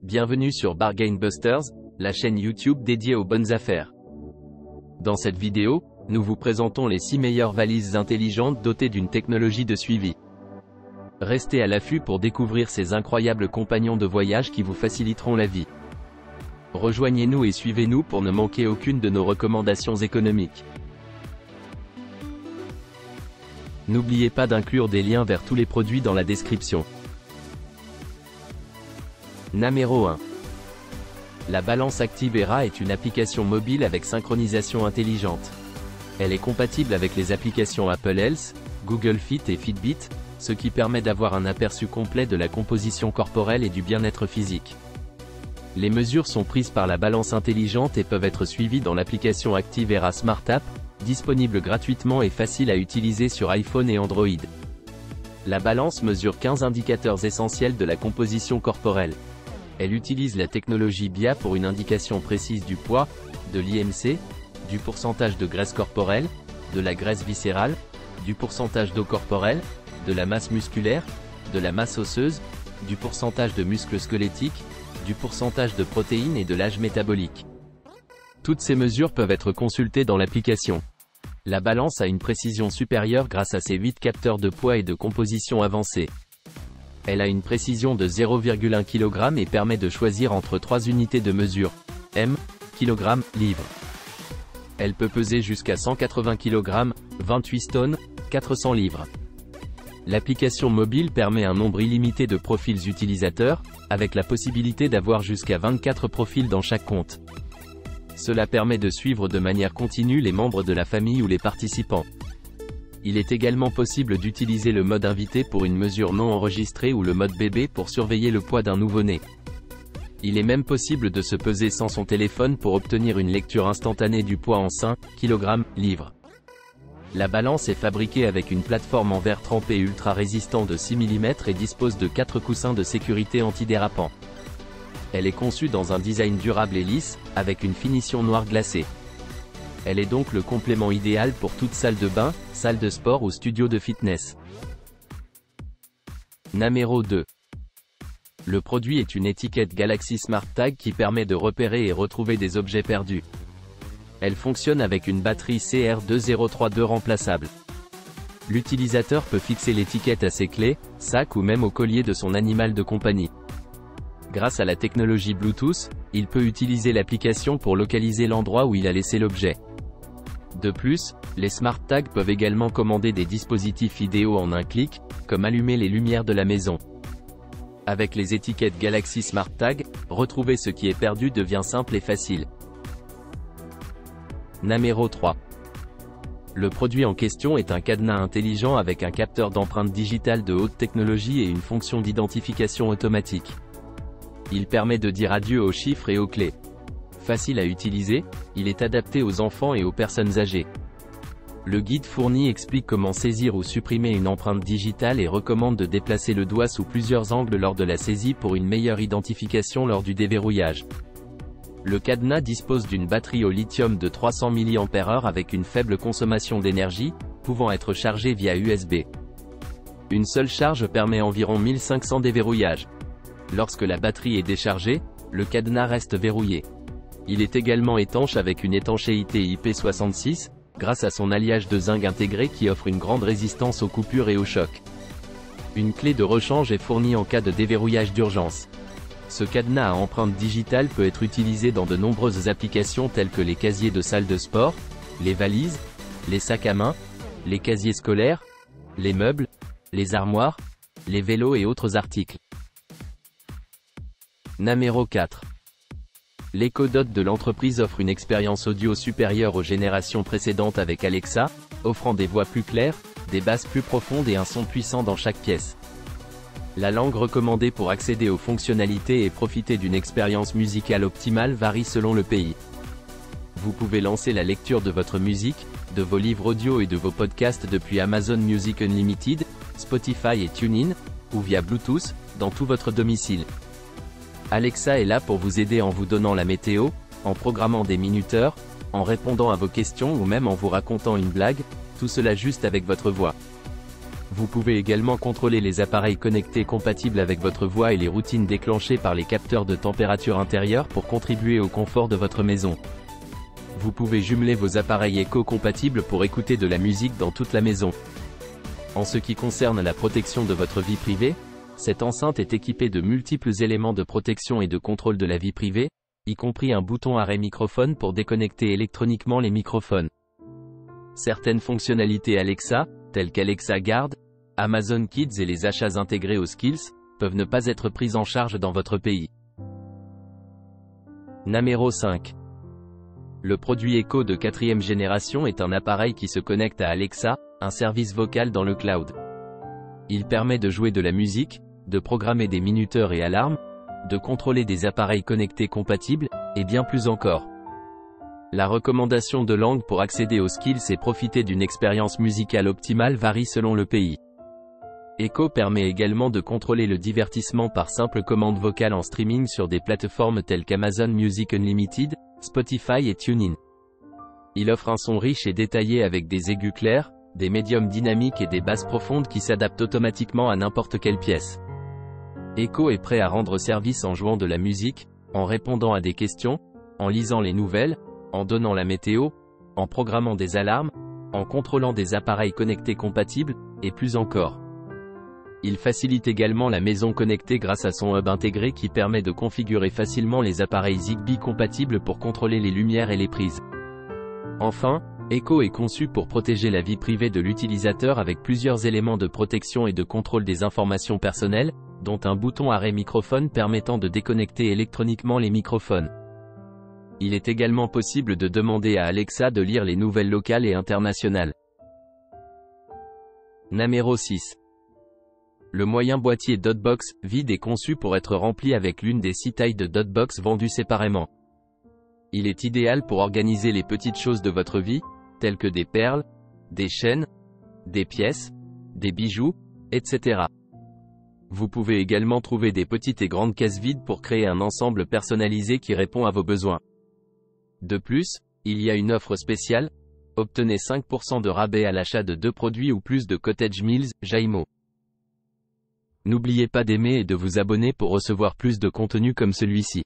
Bienvenue sur Bargain Busters, la chaîne YouTube dédiée aux bonnes affaires. Dans cette vidéo, nous vous présentons les 6 meilleures valises intelligentes dotées d'une technologie de suivi. Restez à l'affût pour découvrir ces incroyables compagnons de voyage qui vous faciliteront la vie. Rejoignez-nous et suivez-nous pour ne manquer aucune de nos recommandations économiques. N'oubliez pas d'inclure des liens vers tous les produits dans la description. Numéro 1. La balance Active Era est une application mobile avec synchronisation intelligente. Elle est compatible avec les applications Apple Health, Google Fit et Fitbit, ce qui permet d'avoir un aperçu complet de la composition corporelle et du bien-être physique. Les mesures sont prises par la balance intelligente et peuvent être suivies dans l'application Active Era Smart App, disponible gratuitement et facile à utiliser sur iPhone et Android. La balance mesure 15 indicateurs essentiels de la composition corporelle. Elle utilise la technologie BIA pour une indication précise du poids, de l'IMC, du pourcentage de graisse corporelle, de la graisse viscérale, du pourcentage d'eau corporelle, de la masse musculaire, de la masse osseuse, du pourcentage de muscles squelettiques, du pourcentage de protéines et de l'âge métabolique. Toutes ces mesures peuvent être consultées dans l'application. La balance a une précision supérieure grâce à ses 8 capteurs de poids et de composition avancés. Elle a une précision de 0,1 kg et permet de choisir entre 3 unités de mesure, m, kg, livre. Elle peut peser jusqu'à 180 kg, 28 tonnes, 400 livres. L'application mobile permet un nombre illimité de profils utilisateurs, avec la possibilité d'avoir jusqu'à 24 profils dans chaque compte. Cela permet de suivre de manière continue les membres de la famille ou les participants. Il est également possible d'utiliser le mode invité pour une mesure non enregistrée ou le mode bébé pour surveiller le poids d'un nouveau-né. Il est même possible de se peser sans son téléphone pour obtenir une lecture instantanée du poids en sein, kg, livre. La balance est fabriquée avec une plateforme en verre trempé ultra résistant de 6 mm et dispose de 4 coussins de sécurité antidérapants. Elle est conçue dans un design durable et lisse, avec une finition noire glacée. Elle est donc le complément idéal pour toute salle de bain, salle de sport ou studio de fitness. Numéro 2. Le produit est une étiquette Galaxy Smart Tag qui permet de repérer et retrouver des objets perdus. Elle fonctionne avec une batterie CR2032 remplaçable. L'utilisateur peut fixer l'étiquette à ses clés, sacs ou même au collier de son animal de compagnie. Grâce à la technologie Bluetooth, il peut utiliser l'application pour localiser l'endroit où il a laissé l'objet. De plus, les Smart Tags peuvent également commander des dispositifs vidéo en un clic, comme allumer les lumières de la maison. Avec les étiquettes Galaxy Smart Tag, retrouver ce qui est perdu devient simple et facile. Numéro 3. Le produit en question est un cadenas intelligent avec un capteur d'empreinte digitale de haute technologie et une fonction d'identification automatique. Il permet de dire adieu aux chiffres et aux clés. Facile à utiliser, il est adapté aux enfants et aux personnes âgées. Le guide fourni explique comment saisir ou supprimer une empreinte digitale et recommande de déplacer le doigt sous plusieurs angles lors de la saisie pour une meilleure identification lors du déverrouillage. Le cadenas dispose d'une batterie au lithium de 300 mAh avec une faible consommation d'énergie, pouvant être chargée via USB. Une seule charge permet environ 1500 déverrouillages. Lorsque la batterie est déchargée, le cadenas reste verrouillé. Il est également étanche avec une étanchéité IP66, grâce à son alliage de zinc intégré qui offre une grande résistance aux coupures et aux chocs. Une clé de rechange est fournie en cas de déverrouillage d'urgence. Ce cadenas à empreinte digitale peut être utilisé dans de nombreuses applications telles que les casiers de salle de sport, les valises, les sacs à main, les casiers scolaires, les meubles, les armoires, les vélos et autres articles. Numéro 4. L'Echo Dot de l'entreprise offre une expérience audio supérieure aux générations précédentes avec Alexa, offrant des voix plus claires, des basses plus profondes et un son puissant dans chaque pièce. La langue recommandée pour accéder aux fonctionnalités et profiter d'une expérience musicale optimale varie selon le pays. Vous pouvez lancer la lecture de votre musique, de vos livres audio et de vos podcasts depuis Amazon Music Unlimited, Spotify et TuneIn, ou via Bluetooth, dans tout votre domicile. Alexa est là pour vous aider en vous donnant la météo, en programmant des minuteurs, en répondant à vos questions ou même en vous racontant une blague, tout cela juste avec votre voix. Vous pouvez également contrôler les appareils connectés compatibles avec votre voix et les routines déclenchées par les capteurs de température intérieure pour contribuer au confort de votre maison. Vous pouvez jumeler vos appareils Echo compatibles pour écouter de la musique dans toute la maison. En ce qui concerne la protection de votre vie privée, cette enceinte est équipée de multiples éléments de protection et de contrôle de la vie privée, y compris un bouton arrêt microphone pour déconnecter électroniquement les microphones. Certaines fonctionnalités Alexa, telles qu'Alexa Guard, Amazon Kids et les achats intégrés aux Skills, peuvent ne pas être prises en charge dans votre pays. Numéro 5. Le produit Echo de 4e génération est un appareil qui se connecte à Alexa, un service vocal dans le cloud. Il permet de jouer de la musique, de programmer des minuteurs et alarmes, de contrôler des appareils connectés compatibles, et bien plus encore. La recommandation de langue pour accéder aux Skills et profiter d'une expérience musicale optimale varie selon le pays. Echo permet également de contrôler le divertissement par simple commande vocale en streaming sur des plateformes telles qu'Amazon Music Unlimited, Spotify et TuneIn. Il offre un son riche et détaillé avec des aigus clairs, des médiums dynamiques et des basses profondes qui s'adaptent automatiquement à n'importe quelle pièce. Echo est prêt à rendre service en jouant de la musique, en répondant à des questions, en lisant les nouvelles, en donnant la météo, en programmant des alarmes, en contrôlant des appareils connectés compatibles, et plus encore. Il facilite également la maison connectée grâce à son hub intégré qui permet de configurer facilement les appareils Zigbee compatibles pour contrôler les lumières et les prises. Enfin, Echo est conçu pour protéger la vie privée de l'utilisateur avec plusieurs éléments de protection et de contrôle des informations personnelles, dont un bouton arrêt microphone permettant de déconnecter électroniquement les microphones. Il est également possible de demander à Alexa de lire les nouvelles locales et internationales. Numéro 6. Le moyen boîtier Dotbox vide est conçu pour être rempli avec l'une des 6 tailles de Dotbox vendues séparément. Il est idéal pour organiser les petites choses de votre vie, telles que des perles, des chaînes, des pièces, des bijoux, etc. Vous pouvez également trouver des petites et grandes caisses vides pour créer un ensemble personnalisé qui répond à vos besoins. De plus, il y a une offre spéciale, obtenez 5% de rabais à l'achat de 2 produits ou plus de Cottage Meals, Jaimo. N'oubliez pas d'aimer et de vous abonner pour recevoir plus de contenu comme celui-ci.